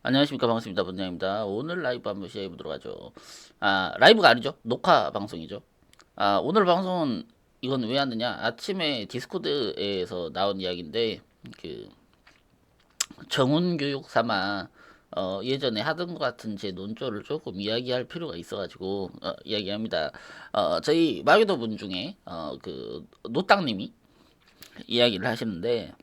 안녕하십니까. 반갑습니다. 본장입니다. 오늘 라이브 한번 시작해보도록 하죠. 라이브가 아니죠. 녹화 방송이죠. 오늘 방송은 이건 왜 하느냐. 아침에 디스코드에서 나온 이야기인데, 그, 정훈교육 삼아, 예전에 하던 것 같은 제 논조를 조금 이야기할 필요가 있어가지고, 이야기합니다. 저희 마교도 분 중에, 노땅님이 이야기를 하시는데,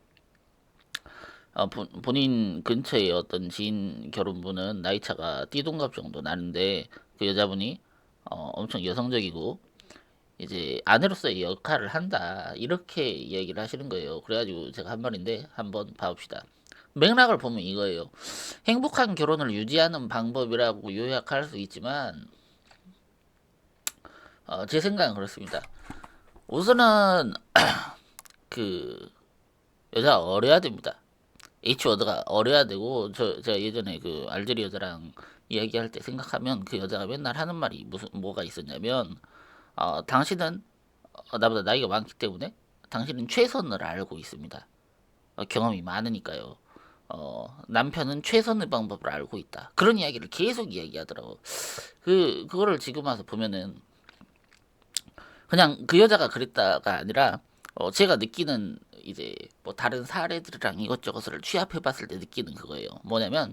본인 근처에 어떤 지인 결혼분은 나이차가 띠동갑 정도 나는데 그 여자분이 엄청 여성적이고 이제 아내로서의 역할을 한다 이렇게 이야기를 하시는 거예요. 그래가지고 제가 한 말인데 한번 봐봅시다. 맥락을 보면 이거예요. 행복한 결혼을 유지하는 방법이라고 요약할 수 있지만 제 생각은 그렇습니다. 우선은 그 여자가 어려야 됩니다. H워드가 어려야 되고 제가 예전에 그 알제리 여자랑 이야기할 때 생각하면 그 여자가 맨날 하는 말이 무슨 뭐가 있었냐면 당신은 나보다 나이가 많기 때문에 당신은 최선을 알고 있습니다. 경험이 많으니까요. 남편은 최선의 방법을 알고 있다. 그런 이야기를 계속 이야기하더라고. 그거를 지금 와서 보면은 그냥 그 여자가 그랬다가 아니라 제가 느끼는 이제 뭐 다른 사례들이랑 이것저것을 취합해 봤을 때 느끼는 그거예요. 뭐냐면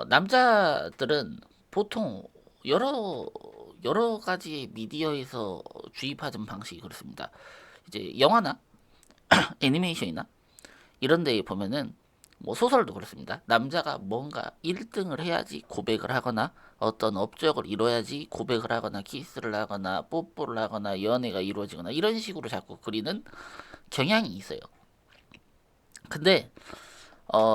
남자들은 보통 여러 가지 미디어에서 주입하는 방식이 그렇습니다. 이제 영화나 애니메이션이나 이런 데에 보면은 뭐 소설도 그렇습니다. 남자가 뭔가 1등을 해야지 고백을 하거나 어떤 업적을 이뤄야지 고백을 하거나 키스를 하거나 뽀뽀를 하거나 연애가 이루어지거나 이런 식으로 자꾸 그리는 경향이 있어요. 근데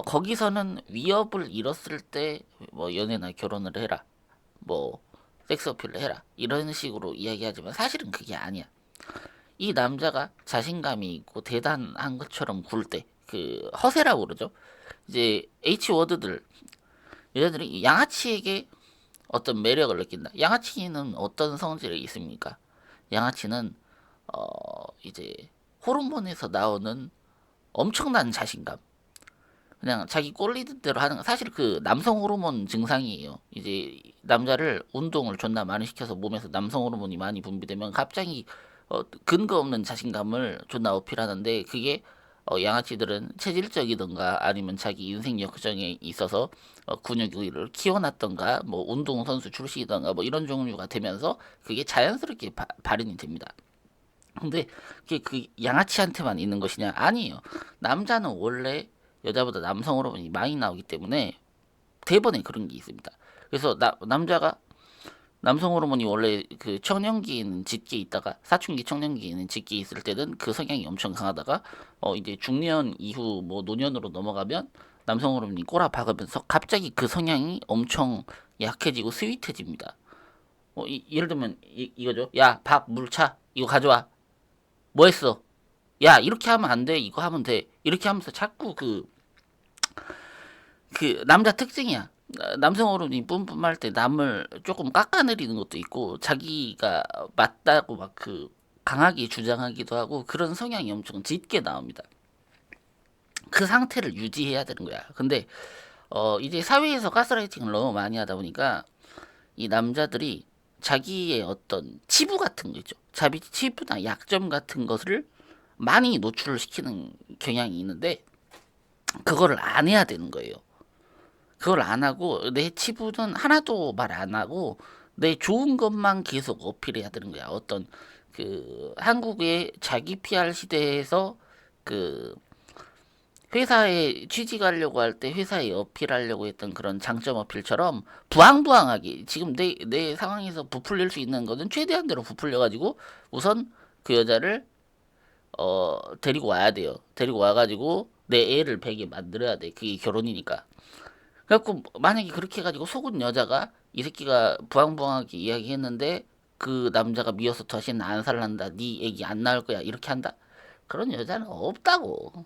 거기서는 위협을 잃었을 때 뭐 연애나 결혼을 해라. 뭐 섹스 어필을 해라. 이런 식으로 이야기하지만 사실은 그게 아니야. 이 남자가 자신감이 있고 대단한 것처럼 굴 때 그 허세라고 그러죠. 이제 H 워드들 여자들이 양아치에게 어떤 매력을 느낀다. 양아치는 어떤 성질이 있습니까? 양아치는 이제 호르몬에서 나오는 엄청난 자신감. 그냥 자기 꼴리는 대로 하는 거. 사실 그 남성 호르몬 증상이에요. 이제 남자를 운동을 존나 많이 시켜서 몸에서 남성 호르몬이 많이 분비되면 갑자기 근거 없는 자신감을 존나 어필하는데 그게 양아치들은 체질적이던가 아니면 자기 인생 역정에 있어서 근육을 키워놨던가 뭐 운동선수 출신이던가 뭐 이런 종류가 되면서 그게 자연스럽게 발현이 됩니다. 근데 그게 그 양아치한테만 있는 것이냐? 아니에요. 남자는 원래 여자보다 남성 호르몬이 많이 나오기 때문에 대번에 그런 게 있습니다. 그래서 남자가 남성 호르몬이 원래 그 청년기에는 짙게 있다가 사춘기 청년기에는 짙게 있을 때는 그 성향이 엄청 강하다가 이제 중년 이후 뭐 노년으로 넘어가면 남성 호르몬이 꼬라박으면서 갑자기 그 성향이 엄청 약해지고 스윗해집니다. 예를 들면 이거죠. 야, 밥, 물, 차 이거 가져와. 뭐 했어? 야, 이렇게 하면 안 돼. 이거 하면 돼. 이렇게 하면서 자꾸 그 남자 특징이야. 남성 호르몬이 뿜뿜할 때 남을 조금 깎아내리는 것도 있고 자기가 맞다고 막 그 강하게 주장하기도 하고 그런 성향이 엄청 짙게 나옵니다. 그 상태를 유지해야 되는 거야. 근데 이제 사회에서 가스라이팅을 너무 많이 하다 보니까 이 남자들이 자기의 어떤 치부 같은 거 있죠. 자기 치부나 약점 같은 것을 많이 노출을 시키는 경향이 있는데 그거를 안 해야 되는 거예요. 그걸 안 하고 내 치부는 하나도 말 안 하고 내 좋은 것만 계속 어필해야 되는 거야. 어떤 그 한국의 자기 PR 시대에서 그 회사에 취직하려고 할 때 회사에 어필하려고 했던 그런 장점 어필처럼 부황부황하게 지금 내 상황에서 부풀릴 수 있는 거는 최대한대로 부풀려가지고 우선 그 여자를 데리고 와야 돼요. 데리고 와가지고 내 애를 베게 만들어야 돼. 그게 결혼이니까. 그래갖고 만약에 그렇게 해가지고 속은 여자가 이 새끼가 부황부황하게 이야기했는데 그 남자가 미워서 다시는 안 살란다. 네 애기 안 낳을 거야. 이렇게 한다. 그런 여자는 없다고.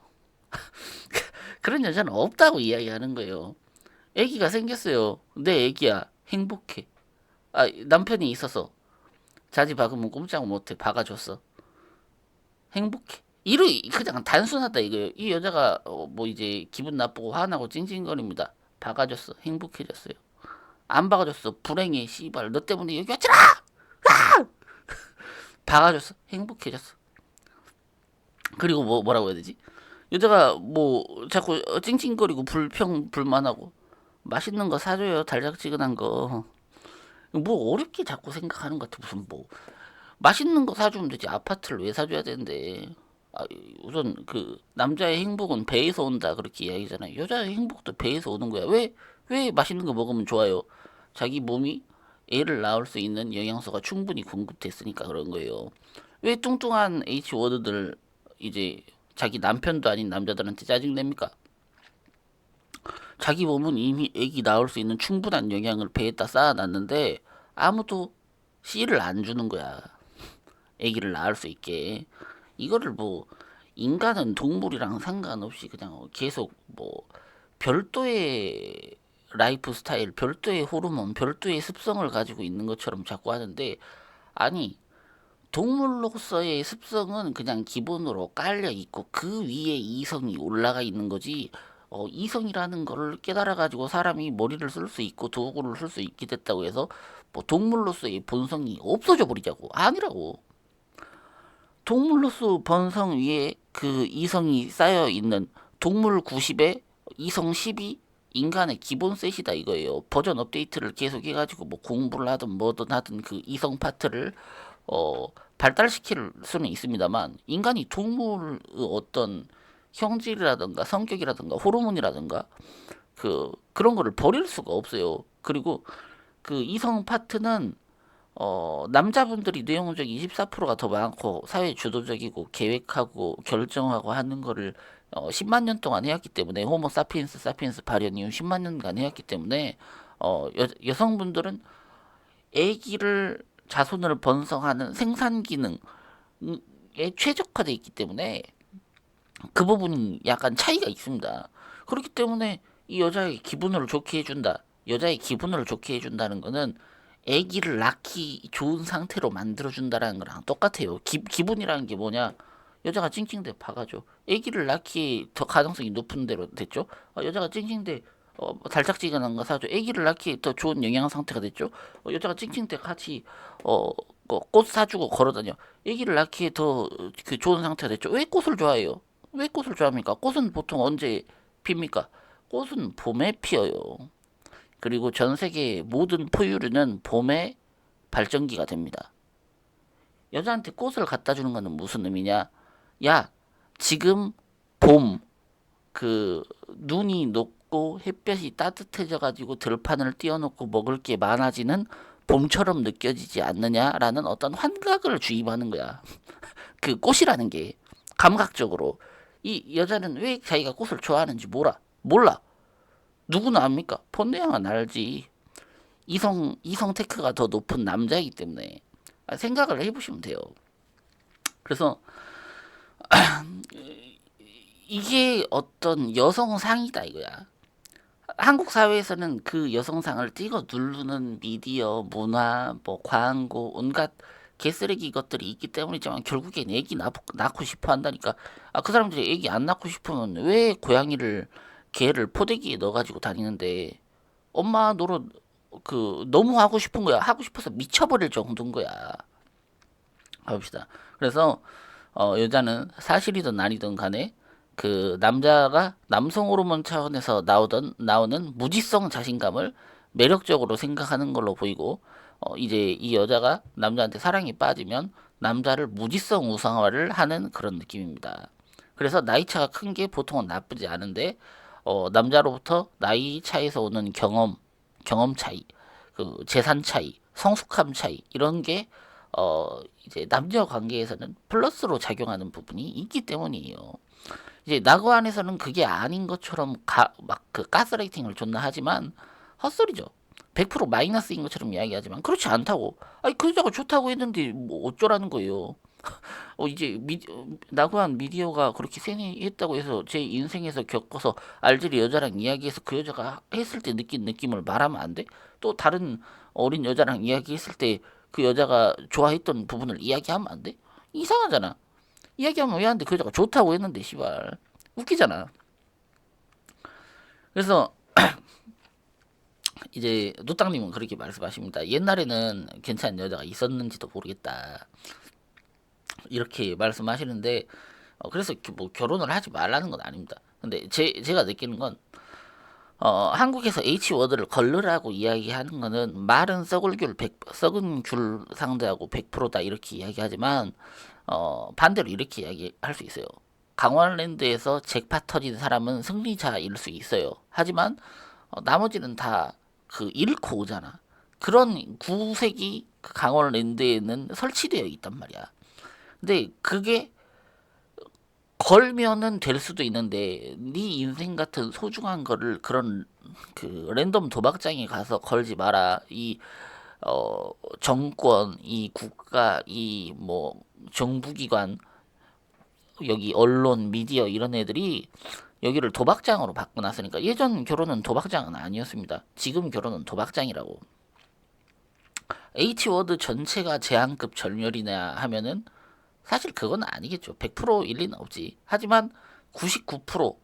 그런 여자는 없다고 이야기하는 거예요. 애기가 생겼어요. 내 애기야. 행복해. 남편이 있어서 자지 박으면 꼼짝 못해. 박아줬어. 행복해. 그냥 단순하다 이거예요. 이 여자가 뭐 이제 기분 나쁘고 화나고 찡찡거립니다. 박아줬어. 행복해졌어요. 안 박아줬어. 불행해. 씨발. 너 때문에 여기 왔잖아. 박아줬어. 행복해졌어. 그리고 뭐라고 해야 되지? 여자가 뭐 자꾸 찡찡거리고 불만하고 맛있는 거 사줘요. 달짝지근한 거. 뭐 어렵게 자꾸 생각하는 것 같아. 무슨 뭐 맛있는 거 사주면 되지. 아파트를 왜 사줘야 되는데. 아, 우선 그 남자의 행복은 배에서 온다 그렇게 이야기잖아요. 여자의 행복도 배에서 오는 거야. 왜 맛있는 거 먹으면 좋아요? 자기 몸이 애를 낳을 수 있는 영양소가 충분히 공급됐으니까 그런 거예요. 왜 뚱뚱한 H워드들 이제 자기 남편도 아닌 남자들한테 짜증냅니까? 자기 몸은 이미 애기 낳을 수 있는 충분한 영양을 배에다 쌓아놨는데 아무도 씨를 안 주는 거야. 애기를 낳을 수 있게. 이거를 뭐 인간은 동물이랑 상관없이 그냥 계속 뭐 별도의 라이프 스타일, 별도의 호르몬, 별도의 습성을 가지고 있는 것처럼 자꾸 하는데 아니 동물로서의 습성은 그냥 기본으로 깔려 있고 그 위에 이성이 올라가 있는 거지. 이성이라는 거를 깨달아 가지고 사람이 머리를 쓸 수 있고 도구를 쓸 수 있게 됐다고 해서 뭐 동물로서의 본성이 없어져 버리자고 아니라고. 동물로서 본성 위에 그 이성이 쌓여 있는 동물 90에 이성 10이 인간의 기본 셋이다 이거예요. 버전 업데이트를 계속 해가지고 뭐 공부를 하든 뭐든 하든 그 이성 파트를 발달시킬 수는 있습니다만 인간이 동물의 어떤 형질이라든가 성격이라든가 호르몬이라든가 그런 거를 버릴 수가 없어요. 그리고 그 이성 파트는 남자분들이 뇌용적 24%가 더 많고 사회 주도적이고 계획하고 결정하고 하는 거를 10만 년 동안 해왔기 때문에 호모 사피엔스 발현 이후 10만 년간 해왔기 때문에 여성분들은 아기를 자손을 번성하는 생산 기능에 최적화되어 있기 때문에 그 부분이 약간 차이가 있습니다. 그렇기 때문에 이 여자의 기분을 좋게 해준다. 여자의 기분을 좋게 해준다는 거는 아기를 낳기 좋은 상태로 만들어준다라는 거랑 똑같아요. 기분이라는 게 뭐냐? 여자가 찡찡대 박아줘. 아기를 낳기 더 가능성이 높은 대로 됐죠. 여자가 찡찡대 달짝지근한 거 사줘. 아기를 낳기 더 좋은 영양 상태가 됐죠. 여자가 찡찡대 같이 꽃 사주고 걸어다녀. 아기를 낳기에 더 그 좋은 상태가 됐죠. 왜 꽃을 좋아해요? 왜 꽃을 좋아합니까? 꽃은 보통 언제 핍니까? 꽃은 봄에 피어요. 그리고 전 세계 모든 포유류는 봄에 발전기가 됩니다. 여자한테 꽃을 갖다 주는 거는 무슨 의미냐? 야, 지금 봄, 눈이 녹고 햇볕이 따뜻해져 가지고 들판을 띄워놓고 먹을 게 많아지는 봄처럼 느껴지지 않느냐라는 어떤 환각을 주입하는 거야. 그 꽃이라는 게 감각적으로 이 여자는 왜 자기가 꽃을 좋아하는지 몰라. 누구나 압니까? 폰데양은 알지. 이성 테크가 더 높은 남자이기 때문에 생각을 해보시면 돼요. 그래서 이게 어떤 여성상이다 이거야. 한국 사회에서는 그 여성상을 찍어 누르는 미디어, 문화, 뭐 광고, 온갖 개쓰레기 것들이 있기 때문이지만 결국엔 애기 낳고 싶어 한다니까. 그 사람들이 애기 안 낳고 싶으면 왜 고양이를 개를 포대기에 넣어가지고 다니는데 엄마 노릇 너무 하고 싶은 거야. 하고 싶어서 미쳐버릴 정도인 거야. 가봅시다. 그래서 여자는 사실이든 아니든 간에 그 남자가 남성 호르몬 차원에서 나오는 무지성 자신감을 매력적으로 생각하는 걸로 보이고 이제 이 여자가 남자한테 사랑에 빠지면 남자를 무지성 우상화를 하는 그런 느낌입니다. 그래서 나이 차가 큰 게 보통은 나쁘지 않은데 남자로부터 나이 차에서 오는 경험 차이, 그 재산 차이, 성숙함 차이 이런 게 이제 남녀 관계에서는 플러스로 작용하는 부분이 있기 때문이에요. 이제 낙어 안에서는 그게 아닌 것처럼 막 그 가스라이팅을 존나 하지만 헛소리죠. 100% 마이너스인 것처럼 이야기하지만 그렇지 않다고. 아니 그 여자가 좋다고 했는데 뭐 어쩌라는 거예요. 이제 나고한 미디어가 그렇게 세뇌했다고 해서 제 인생에서 겪어서 알제리 여자랑 이야기해서 그 여자가 했을 때 느낀 느낌을 말하면 안 돼? 또 다른 어린 여자랑 이야기했을 때 그 여자가 좋아했던 부분을 이야기하면 안 돼? 이상하잖아. 이야기하면 왜 안 돼? 그 여자가 좋다고 했는데 씨발 웃기잖아. 그래서 이제 노땅님은 그렇게 말씀하십니다. 옛날에는 괜찮은 여자가 있었는지도 모르겠다. 이렇게 말씀하시는데 그래서 뭐 결혼을 하지 말라는 건 아닙니다. 근데 제가 느끼는 건 한국에서 H워드를 걸르라고 이야기하는 거는 말은 썩은 귤 상대하고 100%다 이렇게 이야기하지만 반대로 이렇게 이야기할 수 있어요. 강원랜드에서 잭팟 터진 사람은 승리자일 수 있어요. 하지만 나머지는 다 그 잃고 오잖아. 그런 구색이 그 강원랜드에는 설치되어 있단 말이야. 근데 그게 걸면은 될 수도 있는데 네 인생 같은 소중한 거를 그런 그 랜덤 도박장에 가서 걸지 마라. 이 정권, 이 국가, 이 뭐 정부기관, 여기 언론, 미디어 이런 애들이 여기를 도박장으로 바꿔놨으니까 예전 결혼은 도박장은 아니었습니다. 지금 결혼은 도박장이라고. H워드 전체가 제한급 절멸이냐 하면은 사실 그건 아니겠죠. 100% 일리는 없지. 하지만 99%,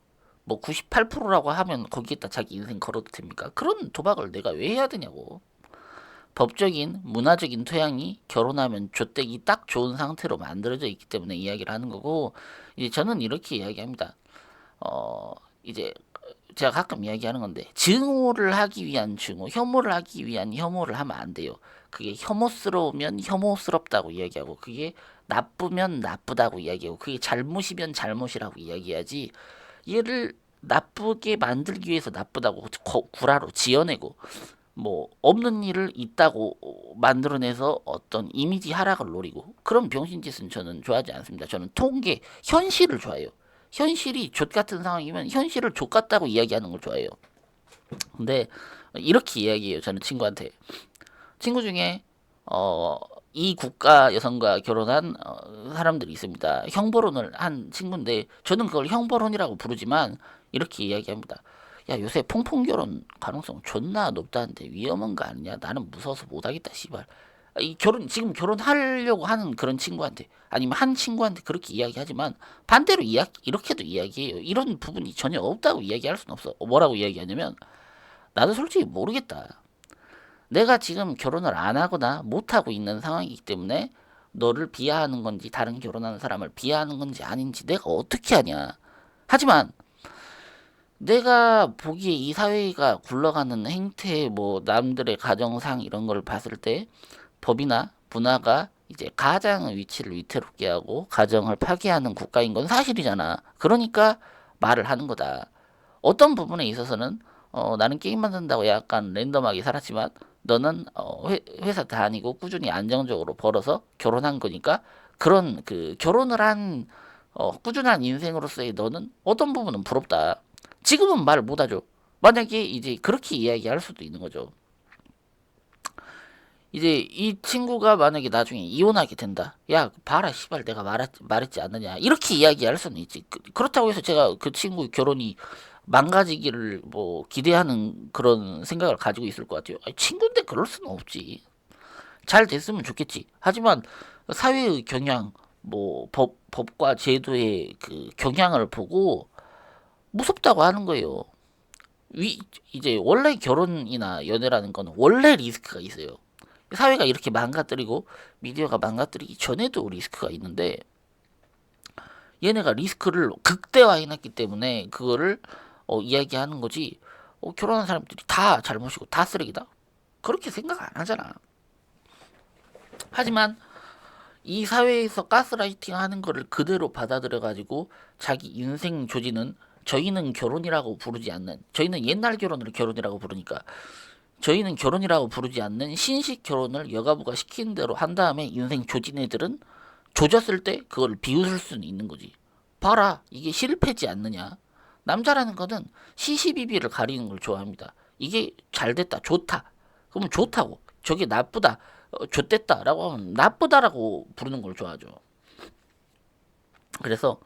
뭐 98%라고 하면 거기에다 자기 인생 걸어도 됩니까? 그런 도박을 내가 왜 해야 되냐고. 법적인, 문화적인 토양이 결혼하면 좆되기 딱 좋은 상태로 만들어져 있기 때문에 이야기를 하는 거고, 이제 저는 이렇게 이야기합니다. 이제 제가 가끔 이야기하는 건데, 증오를 하기 위한 증오, 혐오를 하기 위한 혐오를 하면 안 돼요. 그게 혐오스러우면 혐오스럽다고 이야기하고, 그게 나쁘면 나쁘다고 이야기하고, 그게 잘못이면 잘못이라고 이야기하지, 얘를 나쁘게 만들기 위해서 나쁘다고 구라로 지어내고, 뭐 없는 일을 있다고 만들어내서 어떤 이미지 하락을 노리고 그런 병신짓은 저는 좋아하지 않습니다. 저는 통계, 현실을 좋아해요. 현실이 족 같은 상황이면 현실을 족 같다고 이야기하는 걸 좋아해요. 근데 이렇게 이야기해요. 저는 친구한테. 친구 중에 이 국가 여성과 결혼한 사람들이 있습니다. 형벌혼을 한 친구인데 저는 그걸 형벌혼이라고 부르지만 이렇게 이야기합니다. 야 요새 퐁퐁결혼 가능성 존나 높다는데 위험한 거 아니냐? 나는 무서워서 못하겠다 씨발. 이 결혼 지금 결혼하려고 하는 그런 친구한테 아니면 한 친구한테 그렇게 이야기하지만 반대로 이렇게도 이야기해요. 이런 부분이 전혀 없다고 이야기할 수는 없어. 뭐라고 이야기하냐면 나도 솔직히 모르겠다. 내가 지금 결혼을 안 하거나 못 하고 있는 상황이기 때문에 너를 비하하는 건지 다른 결혼하는 사람을 비하하는 건지 아닌지 내가 어떻게 하냐. 하지만 내가 보기에 이 사회가 굴러가는 행태, 뭐 남들의 가정상 이런 걸 봤을 때 법이나 문화가 이제 가장의 위치를 위태롭게 하고 가정을 파괴하는 국가인 건 사실이잖아. 그러니까 말을 하는 거다. 어떤 부분에 있어서는 나는 게임 만든다고 약간 랜덤하게 살았지만 너는 회사 다니고 꾸준히 안정적으로 벌어서 결혼한 거니까 그런 그 결혼을 한 꾸준한 인생으로서의 너는 어떤 부분은 부럽다. 지금은 말 못하죠. 만약에 이제 그렇게 이야기할 수도 있는 거죠. 이제 이 친구가 만약에 나중에 이혼하게 된다. 야, 봐라, 씨발, 내가 말했지 않느냐. 이렇게 이야기할 수는 있지. 그렇다고 해서 제가 그 친구 결혼이 망가지기를 뭐 기대하는 그런 생각을 가지고 있을 것 같아요. 아니, 친구인데 그럴 수는 없지. 잘 됐으면 좋겠지. 하지만 사회의 경향, 뭐 법과 제도의 그 경향을 보고 무섭다고 하는 거예요. 이제 원래 결혼이나 연애라는 건 원래 리스크가 있어요. 사회가 이렇게 망가뜨리고 미디어가 망가뜨리기 전에도 리스크가 있는데 얘네가 리스크를 극대화해놨기 때문에 그거를 이야기하는 거지. 결혼한 사람들이 다 잘못이고 다 쓰레기다. 그렇게 생각 안 하잖아. 하지만 이 사회에서 가스라이팅 하는 거를 그대로 받아들여 가지고 자기 인생 조지는 저희는 결혼이라고 부르지 않는 저희는 옛날 결혼을 결혼이라고 부르니까 저희는 결혼이라고 부르지 않는 신식 결혼을 여가부가 시키는 대로 한 다음에 인생 조진 애들은 조졌을 때 그걸 비웃을 수는 있는 거지. 봐라 이게 실패지 않느냐. 남자라는 거는 시시비비를 가리는 걸 좋아합니다. 이게 잘 됐다 좋다 그러면 좋다고 저게 나쁘다 좋댔다라고 하면 나쁘다라고 부르는 걸 좋아하죠. 그래서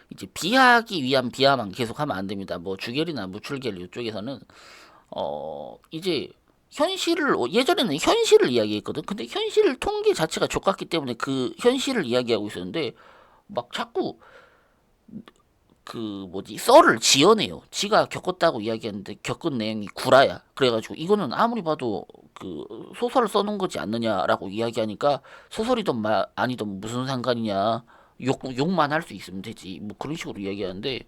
이제 비하하기 위한 비하만 계속하면 안 됩니다. 뭐 주결이나 무출결 이쪽에서는 이제 현실을 예전에는 현실을 이야기했거든. 근데 현실 통계 자체가 족같기 때문에 그 현실을 이야기하고 있었는데 막 자꾸 썰을 지어내요. 지가 겪었다고 이야기하는데 겪은 내용이 구라야. 그래가지고 이거는 아무리 봐도 소설을 써놓은 거지 않느냐라고 이야기하니까 소설이든 아니든 무슨 상관이냐. 욕만 할 수 있으면 되지. 뭐 그런 식으로 이야기하는데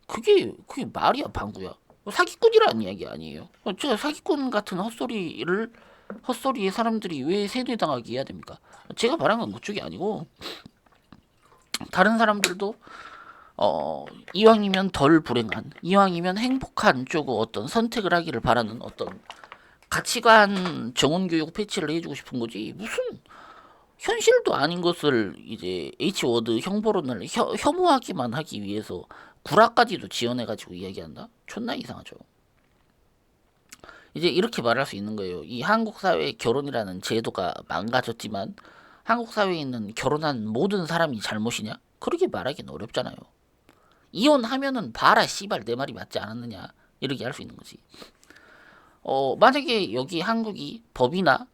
그게 말이야, 방구야. 사기꾼이라는 이야기 아니에요. 제가 사기꾼 같은 헛소리에 사람들이 왜 세뇌당하게 해야 됩니까? 제가 말한 건 그쪽이 아니고 다른 사람들도 이왕이면 덜 불행한, 이왕이면 행복한 쪽으로 어떤 선택을 하기를 바라는 어떤 가치관 정원교육 패치를 해주고 싶은 거지. 무슨 현실도 아닌 것을 이제 H워드 형보론을 혐오하기만 하기 위해서 구라까지도 지어내가지고 이야기한다? 존나 이상하죠. 이제 이렇게 말할 수 있는 거예요. 이 한국 사회의 결혼이라는 제도가 망가졌지만 한국 사회에 있는 결혼한 모든 사람이 잘못이냐? 그렇게 말하기는 어렵잖아요. 이혼하면은 봐라 씨발 내 말이 맞지 않았느냐 이렇게 할 수 있는 거지. 만약에 여기 한국이 법이나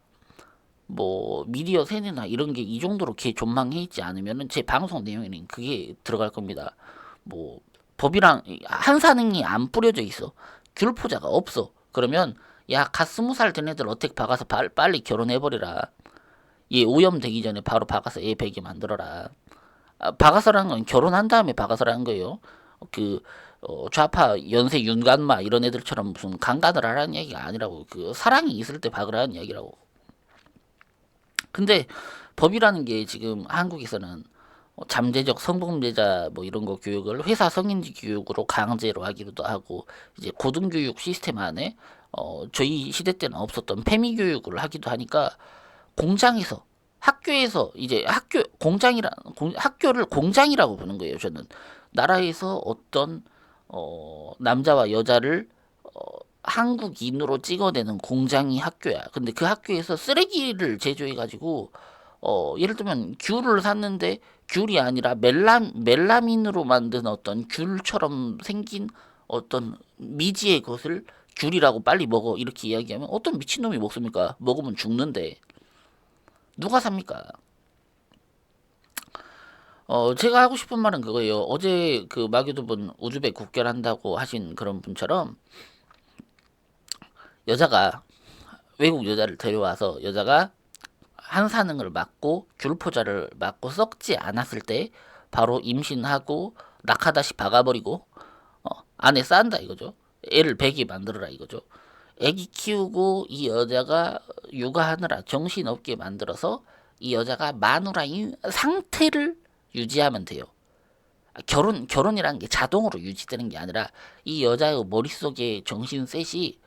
뭐 미디어 세뇌나 이런 게 이 정도로 개 존망해 있지 않으면은 제 방송 내용에는 그게 들어갈 겁니다. 뭐 법이랑 한사능이 안 뿌려져 있어. 귤포자가 없어. 그러면 야, 갓 20살 된 애들 어택 박아서 빨리 결혼해버려라. 얘 오염되기 전에 바로 박아서 애 베게 만들어라. 박아서라는 건 결혼한 다음에 박아서라는 거예요. 그 좌파 연쇄 윤관마 이런 애들처럼 무슨 강간을 하라는 이야기가 아니라고. 사랑이 있을 때 박으라는 이야기라고. 근데 법이라는 게 지금 한국에서는 잠재적 성범죄자 뭐 이런 거 교육을 회사 성인지 교육으로 강제로 하기도 하고 이제 고등교육 시스템 안에 저희 시대 때는 없었던 패미 교육을 하기도 하니까 공장에서 학교에서 이제 학교를 공장이라고 보는 거예요. 저는 나라에서 어떤 남자와 여자를 한국인으로 찍어내는 공장이 학교야. 근데 그 학교에서 쓰레기를 제조해가지고 예를 들면 귤을 샀는데 귤이 아니라 멜라민으로 만든 어떤 귤처럼 생긴 어떤 미지의 것을 귤이라고 빨리 먹어 이렇게 이야기하면 어떤 미친놈이 먹습니까? 먹으면 죽는데 누가 삽니까? 제가 하고 싶은 말은 그거예요. 어제 그 마교두분 우즈벡 국결한다고 하신 그런 분처럼 여자가 외국 여자를 데려와서 여자가 한사능을 맞고 귤포자를 맞고 썩지 않았을 때 바로 임신하고 낙하다시 박아버리고 안에 싼다 이거죠. 애를 배게 만들어라 이거죠. 애기 키우고 이 여자가 육아하느라 정신없게 만들어서 이 여자가 마누라인 상태를 유지하면 돼요. 결혼이라는 게 자동으로 유지되는 게 아니라 이 여자의 머릿속에 정신셋이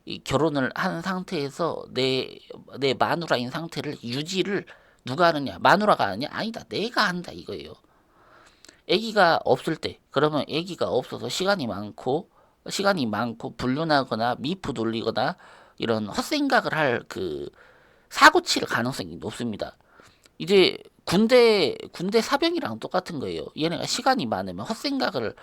이 결혼을 한 상태에서 내 마누라인 상태를 유지를 누가 하느냐? 마누라가 하느냐? 아니다. 내가 한다 이거예요. 아기가 없을 때 그러면 아기가 없어서 시간이 많고 불륜하거나 미프 돌리거나 이런 헛생각을 할 사고 칠 가능성이 높습니다. 이제 군대 사병이랑 똑같은 거예요. 얘네가 시간이 많으면 헛생각을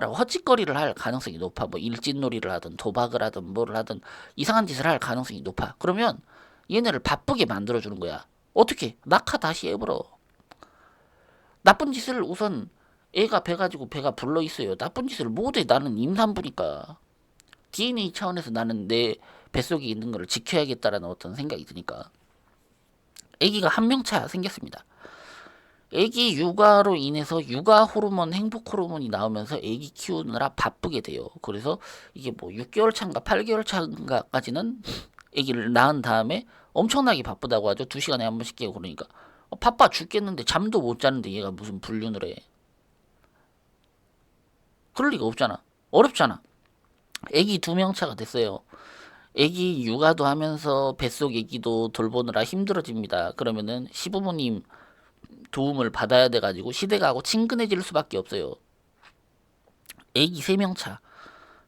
하고 헛짓거리를 할 가능성이 높아. 뭐 일진놀이를 하든 도박을 하든 뭐를 하든 이상한 짓을 할 가능성이 높아. 그러면 얘네를 바쁘게 만들어주는 거야. 어떻게? 낙하 다시 해버려. 나쁜 짓을 우선 애가 배 가지고 배가 불러 있어요. 나쁜 짓을 못해. 나는 임산부니까. DNA 차원에서 나는 내 뱃속에 있는 거를 지켜야겠다라는 어떤 생각이 드니까. 아기가 한 명차 생겼습니다. 아기 육아로 인해서 육아 호르몬, 행복 호르몬이 나오면서 아기 키우느라 바쁘게 돼요. 그래서 이게 뭐 6개월 차인가 8개월 차인가까지는 아기를 낳은 다음에 엄청나게 바쁘다고 하죠. 2시간에 한 번씩 깨고 그러니까. 바빠 죽겠는데 잠도 못 자는데 얘가 무슨 불륜을 해. 그럴 리가 없잖아. 어렵잖아. 아기 2명차가 됐어요. 아기 육아도 하면서 뱃속 아기도 돌보느라 힘들어집니다. 그러면은 시부모님 도움을 받아야 돼가지고 시댁하고 친근해질 수밖에 없어요. 아기 3명차.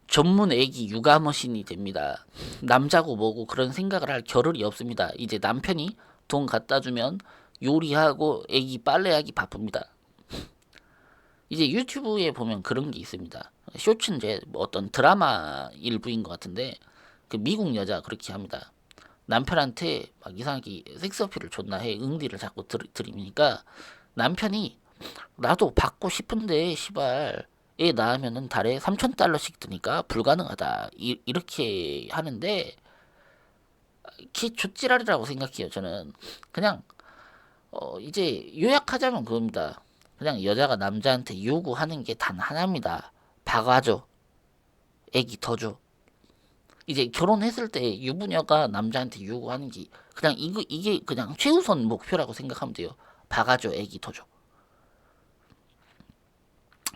전문 아기 육아 머신이 됩니다. 남자고 뭐고 그런 생각을 할 겨를이 없습니다. 이제 남편이 돈 갖다 주면 요리하고 아기 빨래하기 바쁩니다. 이제 유튜브에 보면 그런 게 있습니다. 쇼츠 이제 뭐 어떤 드라마 일부인 것 같은데 그 미국 여자 그렇게 합니다. 남편한테 막 이상하게 섹스 어필을 존나 해. 응디를 자꾸 들이미니까 남편이 나도 받고 싶은데 시발 애 낳으면은 달에 3,000달러씩 드니까 불가능하다. 이렇게 하는데 키 족지랄이라고 생각해요. 저는 그냥 이제 요약하자면 그겁니다. 그냥 여자가 남자한테 요구하는 게 단 하나입니다. 박아줘. 애기 더 줘. 이제 결혼했을 때 유부녀가 남자한테 요구하는 게 그냥 이게 그냥 최우선 목표라고 생각하면 돼요. 박아줘. 애기 더 줘.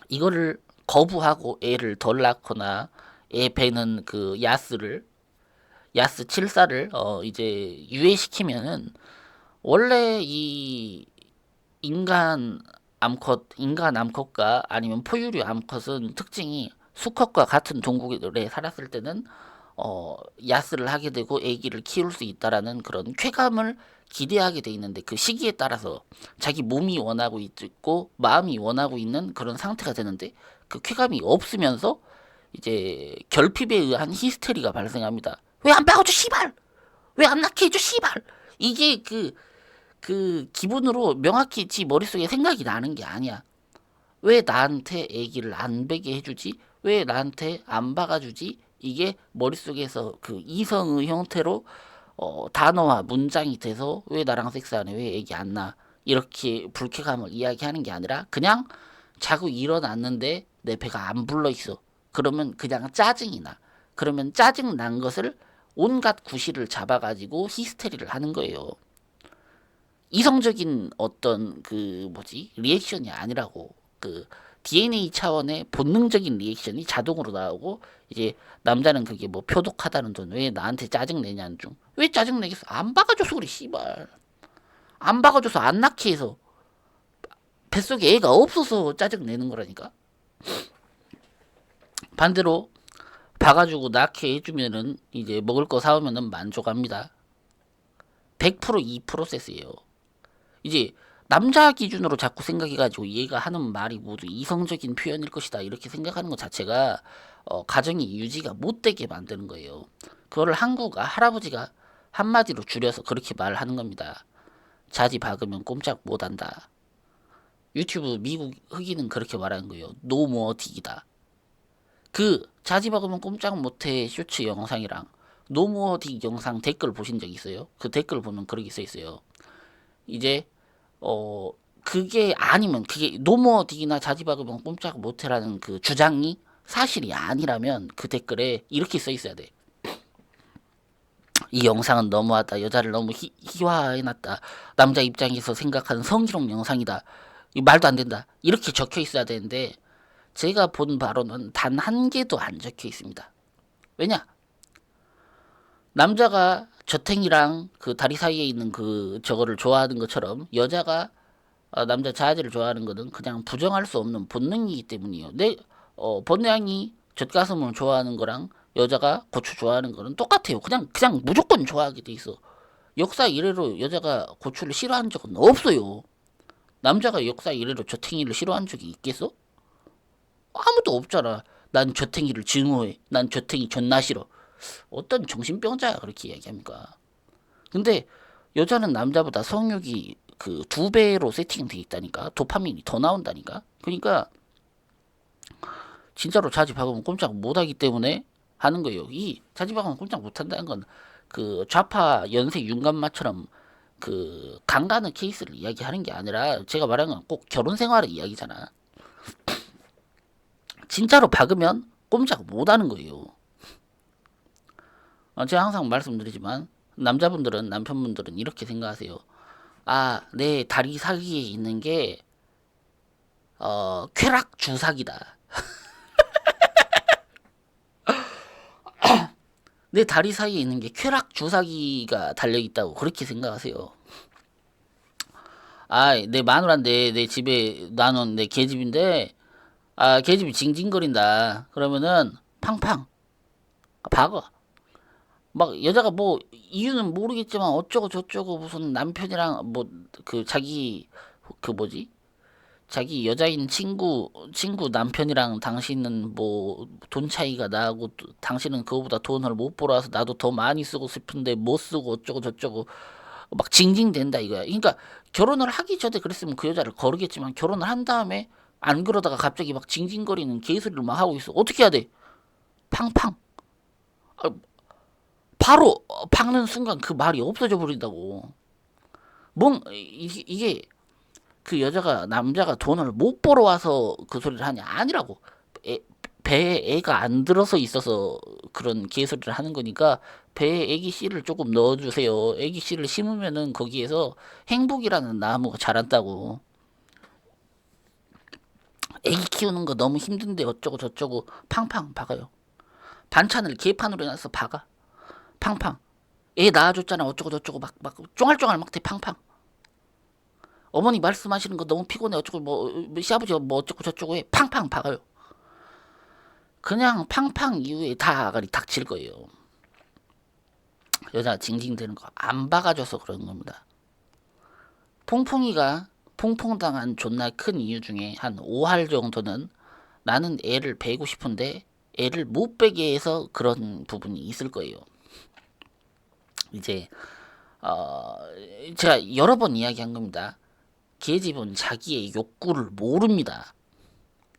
이거를 거부하고 애를 덜 낳거나 애 배는 그 야스 칠사를 이제 유예시키면은 원래 이 인간 암컷과 아니면 포유류 암컷은 특징이 수컷과 같은 동굴에 살았을 때는 야스를 하게 되고 아기를 키울 수 있다라는 그런 쾌감을 기대하게 돼 있는데 그 시기에 따라서 자기 몸이 원하고 있고 마음이 원하고 있는 그런 상태가 되는데 그 쾌감이 없으면서 이제 결핍에 의한 히스테리가 발생합니다. 왜 안 박아줘 씨발! 왜 안 낳게 해줘 씨발! 이게 그 기분으로 명확히 지 머릿속에 생각이 나는 게 아니야. 왜 나한테 아기를 안 베게 해주지? 왜 나한테 안 박아주지? 이게 머릿속에서 그 이성의 형태로 단어와 문장이 돼서 왜 나랑 섹스 안 해? 왜 아기 안 낳아? 이렇게 불쾌감을 이야기하는 게 아니라 그냥 자고 일어났는데 내 배가 안 불러 있어. 그러면 그냥 짜증이 나. 그러면 짜증 난 것을 온갖 구실을 잡아가지고 히스테리를 하는 거예요. 이성적인 어떤 그 뭐지 리액션이 아니라고 그 DNA 차원의 본능적인 리액션이 자동으로 나오고 이제 남자는 그게 뭐 표독하다는 돈 왜 나한테 짜증 내냐는 중 왜 짜증 내겠어 안 박아줘서 그래 씨발 안 박아줘서 안 낳게 해서 뱃속에 애가 없어서 짜증 내는 거라니까 반대로 박아주고 낳게 해주면은 이제 먹을 거 사오면은 만족합니다 100% 이 프로세스예요 이제 남자 기준으로 자꾸 생각해가지고 얘가 하는 말이 모두 이성적인 표현일 것이다 이렇게 생각하는 것 자체가 가정이 유지가 못되게 만드는 거예요. 그거를 한국 할아버지가 한마디로 줄여서 그렇게 말하는 겁니다. 자지 박으면 꼼짝 못한다. 유튜브 미국 흑인은 그렇게 말하는 거예요. 노모어딕이다. 그 자지 박으면 꼼짝 못해 쇼츠 영상이랑 노모어딕 영상 댓글 보신 적 있어요? 그 댓글 보면 그렇게 써 있어요. 이제 어 그게 아니면 그게 노모딕이나 자지박으면 꼼짝 못해라는 그 주장이 사실이 아니라면 그 댓글에 이렇게 써 있어야 돼. 이 영상은 너무하다. 여자를 너무 희화해놨다. 남자 입장에서 생각하는 성희롱 영상이다. 이 말도 안 된다. 이렇게 적혀 있어야 되는데 제가 본 바로는 단 한 개도 안 적혀 있습니다. 왜냐? 남자가 저탱이랑 그 다리 사이에 있는 그 저거를 좋아하는 것처럼 여자가 남자 자아지를 좋아하는 것은 그냥 부정할 수 없는 본능이기 때문이에요. 내 본향이 젖가슴을 좋아하는 거랑 여자가 고추 좋아하는 거는 똑같아요. 그냥 무조건 좋아하게 돼 있어. 역사 이래로 여자가 고추를 싫어한 적은 없어요. 남자가 역사 이래로 저탱이를 싫어한 적이 있겠어? 아무도 없잖아. 난 저탱이를 증오해. 난 저탱이 존나 싫어. 어떤 정신병자가 그렇게 이야기합니까? 근데 여자는 남자보다 성욕이 그 2배로 세팅돼 있다니까 도파민이 더 나온다니까 그러니까 진짜로 자지 박으면 꼼짝 못하기 때문에 하는 거예요 이 자지 박으면 꼼짝 못한다는 건 그 좌파 연쇄 윤감마처럼 그 강간의 케이스를 이야기하는 게 아니라 제가 말하는 건 꼭 결혼 생활의 이야기잖아 진짜로 박으면 꼼짝 못하는 거예요 제가 항상 말씀드리지만 남자분들은 남편분들은 이렇게 생각하세요 내 다리 사이에 있는 게 쾌락 주사기다. 내 다리 사이에 있는 게 쾌락 주사기가 달려 있다고 그렇게 생각하세요. 내 마누라인데 내 집에 나눈 내 개집인데 개집이 징징거린다. 그러면은 팡팡 박아. 막 여자가 뭐 이유는 모르겠지만 어쩌고 저쩌고 무슨 남편이랑 뭐 그 자기 그 뭐지 자기 여자인 친구 남편이랑 당신은 뭐 돈 차이가 나고 당신은 그거보다 돈을 못 벌어서 나도 더 많이 쓰고 싶은데 못 쓰고 어쩌고 저쩌고 막 징징댄다 이거야. 그러니까 결혼을 하기 전에 그랬으면 그 여자를 거르겠지만 결혼을 한 다음에 안 그러다가 갑자기 막 징징거리는 개소리를 막 하고 있어. 어떻게 해야 돼? 팡팡. 아, 바로 박는 순간 그 말이 없어져 버린다고. 이게 그 여자가 남자가 돈을 못 벌어와서 그 소리를 하냐 아니라고. 애, 배에 애가 안 들어서 있어서 그런 개소리를 하는 거니까 배에 애기 씨를 조금 넣어주세요. 애기 씨를 심으면은 거기에서 행복이라는 나무가 자란다고. 애기 키우는 거 너무 힘든데 어쩌고 저쩌고 팡팡 박아요. 반찬을 개판으로 해놔서 박아. 팡팡. 애 낳아줬잖아 어쩌고 저쩌고 막 쫑알쫑알 막대 팡팡. 어머니 말씀하시는 거 너무 피곤해 어쩌고 시아버지가 뭐 어쩌고 저쩌고 해 팡팡 박아요. 그냥 팡팡 이후에 다 아가리 닥칠 거예요. 여자 징징대는 거 안 박아줘서 그런 겁니다. 퐁퐁이가 퐁퐁당한 존나 큰 이유 중에 한 5할 정도는 나는 애를 베고 싶은데 애를 못 베게 해서 그런 부분이 있을 거예요. 이제 제가 여러 번 이야기한 겁니다. 계집은 자기의 욕구를 모릅니다.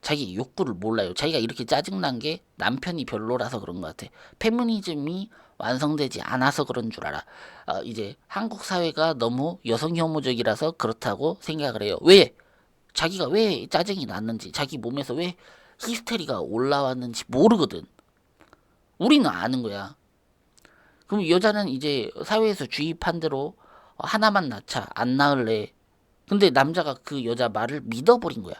자기 욕구를 몰라요. 자기가 이렇게 짜증난 게 남편이 별로라서 그런 것 같아. 페미니즘이 완성되지 않아서 그런 줄 알아. 이제 한국 사회가 너무 여성 혐오적이라서 그렇다고 생각을 해요. 왜? 자기가 왜 짜증이 났는지, 자기 몸에서 왜 히스테리가 올라왔는지 모르거든. 우리는 아는 거야. 그럼 여자는 이제 사회에서 주입한 대로 하나만 낳자, 안 낳을래. 근데 남자가 그 여자 말을 믿어버린 거야.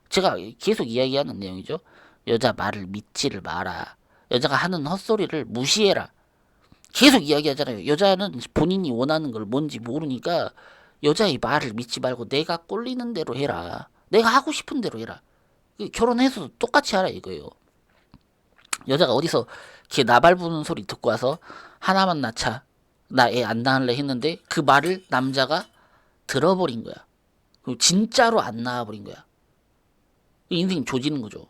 제가 계속 이야기하는 내용이죠. 여자 말을 믿지를 마라. 여자가 하는 헛소리를 무시해라. 계속 이야기하잖아요. 여자는 본인이 원하는 걸 뭔지 모르니까 여자의 말을 믿지 말고 내가 꼴리는 대로 해라. 내가 하고 싶은 대로 해라. 결혼해서도 똑같이 하라 이거예요. 여자가 어디서 걔 나발 부는 소리 듣고 와서 하나만 낳자. 나 애 안 낳을래 했는데 그 말을 남자가 들어버린 거야. 그리고 진짜로 안 낳아버린 거야. 인생 조지는 거죠.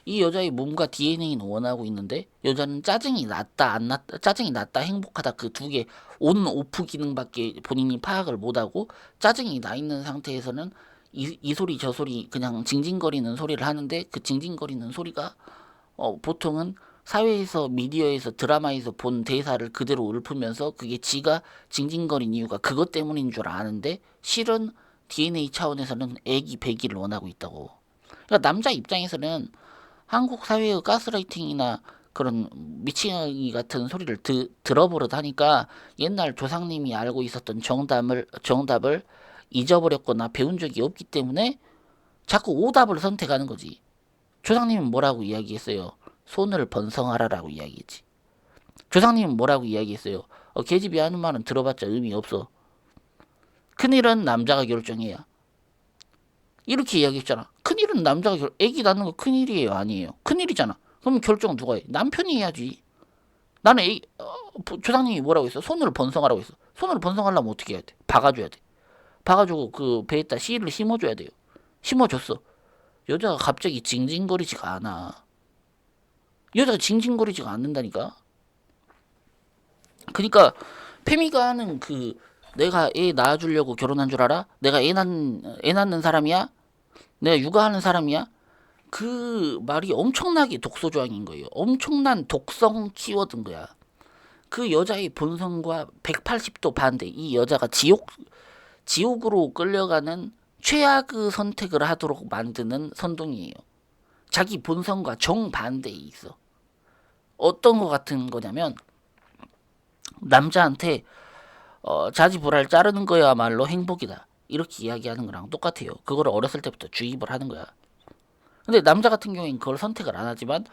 이 여자의 몸과 DNA는 원하고 있는데 여자는 짜증이 났다 안 났다 짜증이 났다 행복하다 그 두 개 온 오프 기능밖에 본인이 파악을 못하고 짜증이 나 있는 상태에서는 이 소리 저 소리 그냥 징징거리는 소리를 하는데 그 징징거리는 소리가 보통은 사회에서 미디어에서 드라마에서 본 대사를 그대로 읊으면서 그게 지가 징징거린 이유가 그것 때문인 줄 아는데 실은 DNA 차원에서는 애기 배기를 원하고 있다고. 그러니까 남자 입장에서는 한국 사회의 가스라이팅이나 그런 미친이 같은 소리를 들어버릇 하니까 옛날 조상님이 알고 있었던 정답을 잊어버렸거나 배운 적이 없기 때문에 자꾸 오답을 선택하는 거지. 조상님은 뭐라고 이야기했어요? 손을 번성하라라고 이야기했지. 조상님은 뭐라고 이야기했어요? 계집이 하는 말은 들어봤자 의미 없어. 큰일은 남자가 결정해야. 이렇게 이야기했잖아. 큰일은 남자가 애기 낳는 거 큰일이에요, 아니에요? 큰일이잖아. 그럼 결정 누가 해? 남편이 해야지. 나는 조상님이 뭐라고 했어? 손을 번성하라고 했어. 손을 번성하려면 어떻게 해야 돼? 박아줘야 돼. 박아주고 그 배에다 씨를 심어줘야 돼요. 심어줬어. 여자가 갑자기 징징거리지가 않아. 여자가 징징거리지가 않는다니까. 그러니까 페미가 하는 그 내가 애 낳아주려고 결혼한 줄 알아? 내가 애 낳는 사람이야? 내가 육아하는 사람이야? 그 말이 엄청나게 독소조항인 거예요. 엄청난 독성 키워드인 거야. 그 여자의 본성과 180도 반대. 이 여자가 지옥으로 끌려가는 최악의 선택을 하도록 만드는 선동이에요. 자기 본성과 정반대에 있어. 어떤 거 같은 거냐면 남자한테 자지불알 자르는 거야말로 행복이다. 이렇게 이야기하는 거랑 똑같아요. 그거를 어렸을 때부터 주입을 하는 거야. 근데 남자 같은 경우엔 그걸 선택을 안 하지만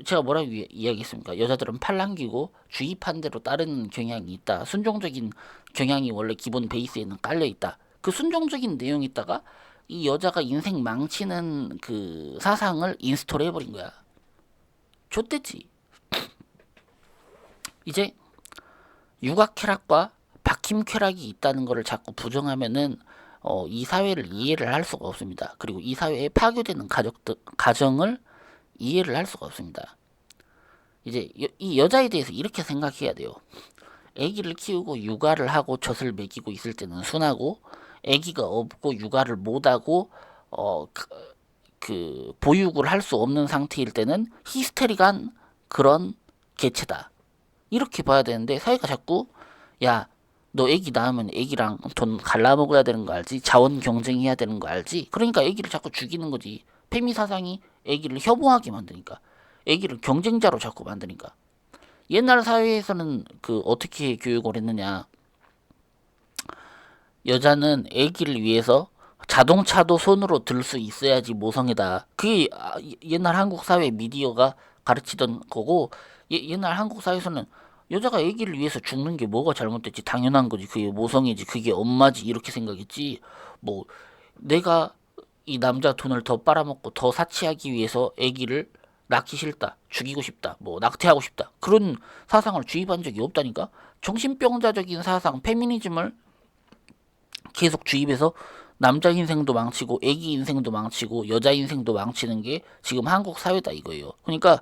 제가 뭐라고 이야기했습니까? 여자들은 팔랑귀고 주입한 대로 따르는 경향이 있다. 순종적인 경향이 원래 기본 베이스에는 깔려 있다. 그 순종적인 내용이 있다가 이 여자가 인생 망치는 그 사상을 인스톨 해버린 거야. 좆됐지. 이제 육아 쾌락과 박힘 쾌락이 있다는 것을 자꾸 부정하면은 이 사회를 이해를 할 수가 없습니다. 그리고 이 사회에 파괴되는 가정을 이해를 할 수가 없습니다. 이제 이 여자에 대해서 이렇게 생각해야 돼요. 아기를 키우고 육아를 하고 젖을 먹이고 있을 때는 순하고, 아기가 없고 육아를 못하고 보육을 할 수 없는 상태일 때는 히스테릭한 그런 개체다. 이렇게 봐야 되는데 사회가 자꾸 야, 너 애기 낳으면 애기랑 돈 갈라먹어야 되는 거 알지? 자원 경쟁해야 되는 거 알지? 그러니까 애기를 자꾸 죽이는 거지. 페미 사상이 애기를 혐오하게 만드니까. 애기를 경쟁자로 자꾸 만드니까. 옛날 사회에서는 어떻게 교육을 했느냐. 여자는 애기를 위해서 자동차도 손으로 들 수 있어야지 모성애다. 그게 옛날 한국 사회 미디어가 가르치던 거고, 옛날 한국 사회에서는 여자가 아기를 위해서 죽는 게 뭐가 잘못됐지? 당연한 거지. 그게 모성애지. 그게 엄마지. 이렇게 생각했지. 뭐 내가 이 남자 돈을 더 빨아먹고 더 사치하기 위해서 아기를 낳기 싫다. 죽이고 싶다. 뭐 낙태하고 싶다. 그런 사상을 주입한 적이 없다니까. 정신병자적인 사상, 페미니즘을 계속 주입해서 남자 인생도 망치고 애기 인생도 망치고 여자 인생도 망치는 게 지금 한국 사회다 이거예요. 그러니까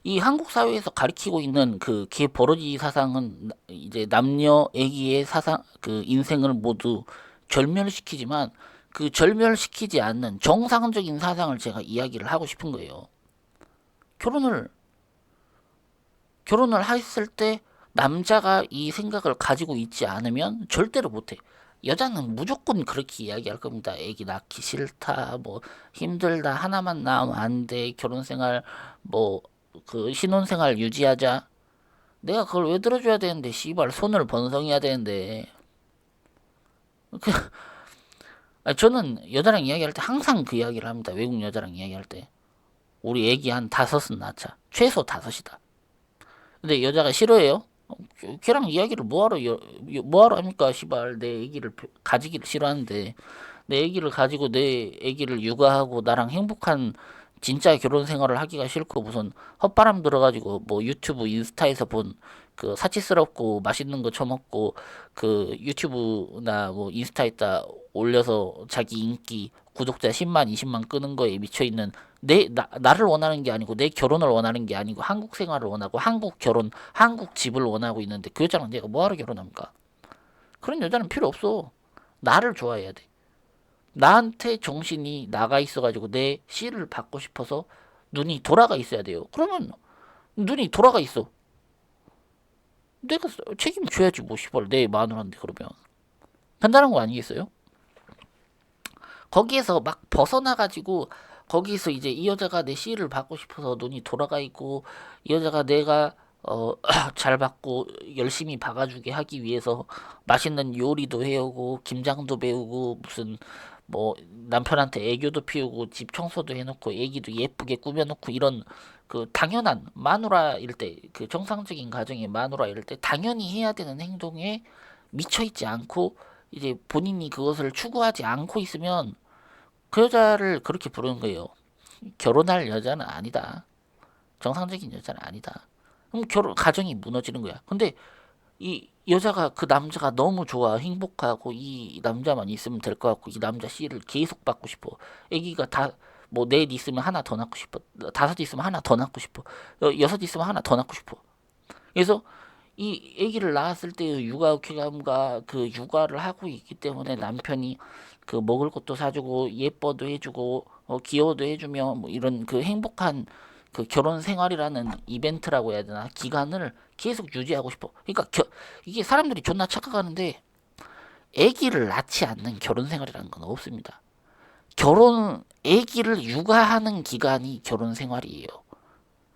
이 한국 사회에서 가리키고 있는 그 개버러지 사상은 이제 남녀 애기의 사상 인생을 모두 절멸시키지만 그 절멸시키지 않는 정상적인 사상을 제가 이야기를 하고 싶은 거예요. 결혼을 결혼을 했을 때 남자가 이 생각을 가지고 있지 않으면 절대로 못해. 여자는 무조건 그렇게 이야기할 겁니다. 애기 낳기 싫다, 뭐 힘들다, 하나만 낳으면 안 돼, 결혼 생활, 뭐 신혼 생활 유지하자. 내가 그걸 왜 들어줘야 되는데, 씨발 손을 번성해야 되는데. 그, 아니, 저는 여자랑 이야기할 때 항상 그 이야기를 합니다. 외국 여자랑 이야기할 때 우리 애기 한 다섯은 낳자. 최소 다섯이다. 근데 여자가 싫어해요? 걔랑 이야기를 뭐하러 합니까? 시발 내 애기를 가지기를 싫어하는데 내 애기를 가지고 내 애기를 육아하고 나랑 행복한 진짜 결혼 생활을 하기가 싫고 무슨 헛바람 들어가지고 뭐 유튜브 인스타에서 본 사치스럽고 맛있는 거 처먹고 유튜브나 뭐 인스타에다 올려서 자기 인기 구독자 10만 20만 끄는 거에 미쳐있는 나를 원하는 게 아니고 내 결혼을 원하는 게 아니고 한국 생활을 원하고 한국 결혼 한국 집을 원하고 있는데 그 여자랑 내가 뭐하러 결혼합니까? 그런 여자는 필요 없어. 나를 좋아해야 돼. 나한테 정신이 나가 있어가지고 내 씨를 받고 싶어서 눈이 돌아가 있어야 돼요. 그러면 눈이 돌아가 있어. 내가 책임져야지 뭐 시발 내 마누라인데 그러면 간단한 거 아니겠어요? 거기에서 막 벗어나가지고 거기서 이제 이 여자가 내 씨를 받고 싶어서 눈이 돌아가 있고 이 여자가 내가 잘 받고 열심히 박아주게 하기 위해서 맛있는 요리도 해오고 김장도 배우고 무슨 뭐 남편한테 애교도 피우고 집 청소도 해놓고 애기도 예쁘게 꾸며놓고 이런 당연한 마누라일 때 정상적인 가정의 마누라일 때 당연히 해야 되는 행동에 미쳐있지 않고 이제 본인이 그것을 추구하지 않고 있으면 그 여자를 그렇게 부르는 거예요. 결혼할 여자는 아니다. 정상적인 여자는 아니다. 그럼 가정이 무너지는 거야. 근데 이 여자가 그 남자가 너무 좋아, 행복하고 이 남자만 있으면 될 것 같고 이 남자 씨를 계속 받고 싶어. 아기가 뭐 넷 있으면 하나 더 낳고 싶어. 다섯 있으면 하나 더 낳고 싶어. 여섯 있으면 하나 더 낳고 싶어. 그래서 이 아기를 낳았을 때의 육아 쾌감과 육아를 하고 있기 때문에 남편이 먹을 것도 사주고 예뻐도 해주고 귀여워도 해주며 뭐 이런 행복한 결혼 생활이라는 이벤트라고 해야 되나 기간을 계속 유지하고 싶어. 그러니까 이게 사람들이 존나 착각하는데 아기를 낳지 않는 결혼 생활이라는 건 없습니다. 아기를 육아하는 기간이 결혼 생활이에요.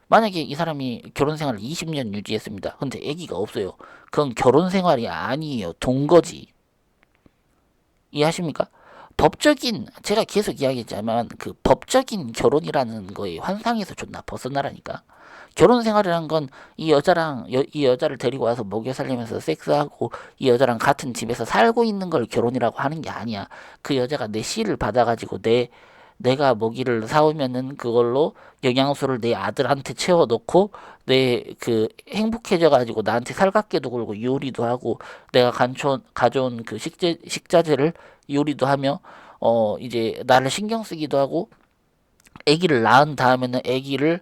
만약에 이 사람이 결혼 생활을 20년 유지했습니다. 근데 아기가 없어요. 그건 결혼 생활이 아니에요. 동거지. 이해하십니까? 제가 계속 이야기했지만 법적인 결혼이라는 거에 환상에서 존나 벗어나라니까. 결혼 생활이란 건 이 여자를 데리고 와서 먹여 살리면서 섹스하고 이 여자랑 같은 집에서 살고 있는 걸 결혼이라고 하는 게 아니야. 그 여자가 내 씨를 받아가지고 내가 먹이를 사오면은 그걸로 영양소를 내 아들한테 채워놓고 내 행복해져가지고 나한테 살갑게도 굴고 요리도 하고 내가 가져온 식자재를 요리도 하며 이제 나를 신경 쓰기도 하고 아기를 낳은 다음에는 아기를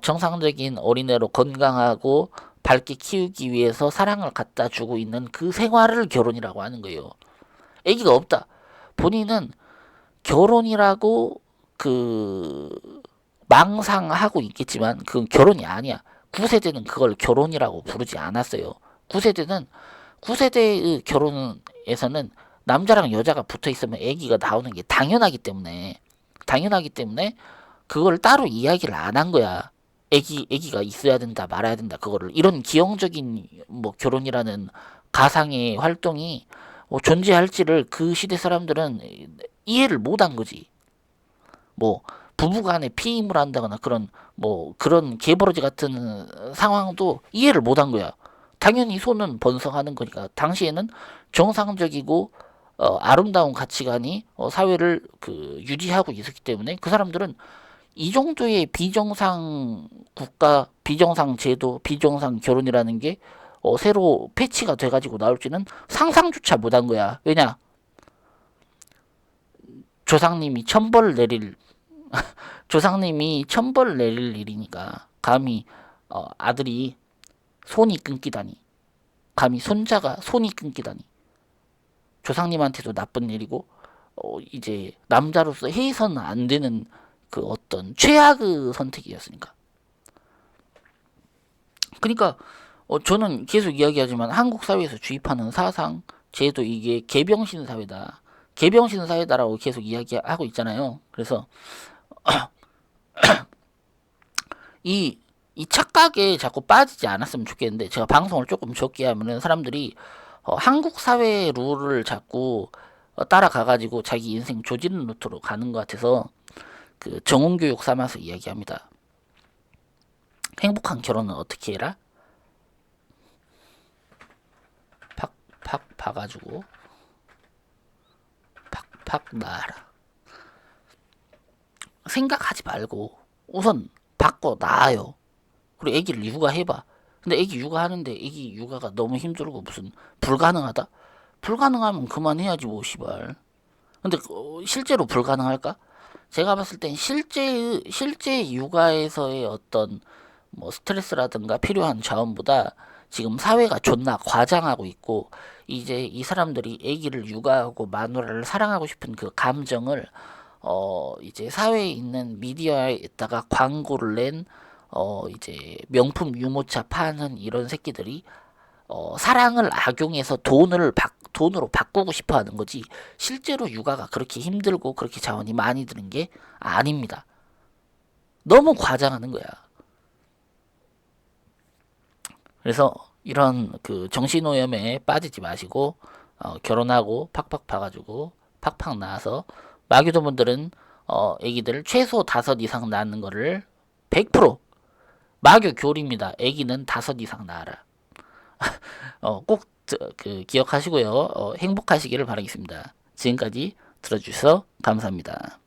정상적인 어린애로 건강하고 밝게 키우기 위해서 사랑을 갖다 주고 있는 그 생활을 결혼이라고 하는 거예요. 아기가 없다. 본인은 결혼이라고 망상하고 있겠지만 그건 결혼이 아니야. 9세대는 그걸 결혼이라고 부르지 않았어요. 9세대의 결혼에서는 남자랑 여자가 붙어 있으면 아기가 나오는 게 당연하기 때문에 그걸 따로 이야기를 안 한 거야. 아기가 있어야 된다, 말아야 된다, 그거를. 이런 기형적인 결혼이라는 가상의 활동이 존재할지를 그 시대 사람들은 이해를 못 한 거지. 부부간에 피임을 한다거나 그런 개버러지 같은 상황도 이해를 못 한 거야. 당연히 손은 번성하는 거니까. 당시에는 정상적이고 아름다운 가치관이 사회를 유지하고 있었기 때문에 그 사람들은 이 정도의 비정상 국가, 비정상 제도, 비정상 결혼이라는 게 새로 패치가 돼가지고 나올지는 상상조차 못한 거야. 왜냐? 조상님이 천벌 내릴 일이니까. 감히 아들이 손이 끊기다니, 감히 손자가 손이 끊기다니, 조상님한테도 나쁜 일이고 이제 남자로서 해서는 안 되는 그 어떤 최악의 선택이었으니까. 그러니까 저는 계속 이야기하지만 한국 사회에서 주입하는 사상, 제도, 이게 개병신 사회다. 개병신 사회다라고 계속 이야기하고 있잖아요. 그래서 이 착각에 자꾸 빠지지 않았으면 좋겠는데, 제가 방송을 조금 적게 하면은 사람들이 한국 사회 룰을 자꾸 따라가가지고 자기 인생 조지는 루트로 가는 것 같아서 정원교육 삼아서 이야기합니다. 행복한 결혼은 어떻게 해라? 팍팍 봐가지고 팍팍 낳아라. 생각하지 말고 우선 받고 낳아요. 그리고 아기를 육아해봐. 근데 아기 육아하는데 아기 육아가 너무 힘들고 무슨 불가능하다? 불가능하면 그만해야지 뭐 시발. 근데 실제로 불가능할까? 제가 봤을 땐 실제 육아에서의 어떤 스트레스라든가 필요한 자원보다 지금 사회가 존나 과장하고 있고, 이제 이 사람들이 아기를 육아하고 마누라를 사랑하고 싶은 그 감정을 이제 사회에 있는 미디어에다가 광고를 낸 이제 명품 유모차 파는 이런 새끼들이 사랑을 악용해서 돈으로 바꾸고 싶어 하는 거지, 실제로 육아가 그렇게 힘들고 그렇게 자원이 많이 드는 게 아닙니다. 너무 과장하는 거야. 그래서 이런 정신오염에 빠지지 마시고 결혼하고 팍팍 봐가지고 팍팍 낳아서, 마교도분들은 애기들 최소 5 이상 낳는 거를 100% 마교 교리입니다. 애기는 5 이상 낳아라. 꼭 기억하시고요. 행복하시기를 바라겠습니다. 지금까지 들어주셔서 감사합니다.